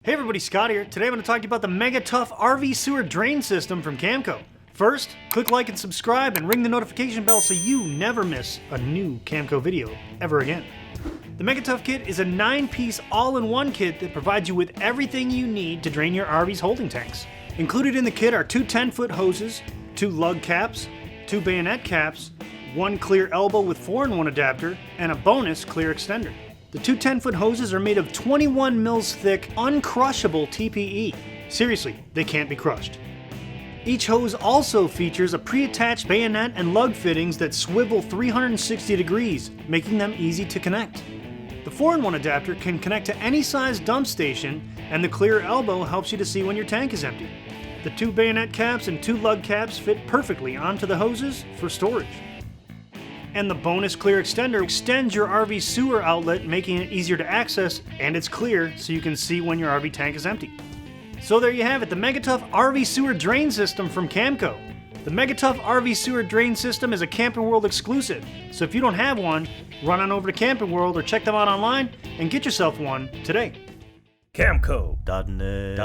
Hey everybody, Scott here. Today I'm going to talk to you about the Mega Tough RV Sewer Drain System from Camco. First, click like and subscribe and ring the notification bell so you never miss a new Camco video ever again. The Mega Tough kit is a 9-piece all-in-one kit that provides you with everything you need to drain your RV's holding tanks. Included in the kit are 2 10-foot hoses, 2 lug caps, 2 bayonet caps, 1 clear elbow with 4-in-1 adapter, and a bonus clear extender. The 2 10-foot hoses are made of 21 mils thick, uncrushable TPE. Seriously, they can't be crushed. Each hose also features a pre-attached bayonet and lug fittings that swivel 360 degrees, making them easy to connect. The 4-in-1 adapter can connect to any size dump station, and the clear elbow helps you to see when your tank is empty. The 2 bayonet caps and 2 lug caps fit perfectly onto the hoses for storage. And the bonus clear extender extends your RV sewer outlet, making it easier to access, and it's clear so you can see when your RV tank is empty. So there you have it, the Mega Tough RV Sewer Drain System from Camco. The Mega Tough RV Sewer Drain System is a Camping World exclusive, so if you don't have one, run on over to Camping World or check them out online and get yourself one today. Camco.net.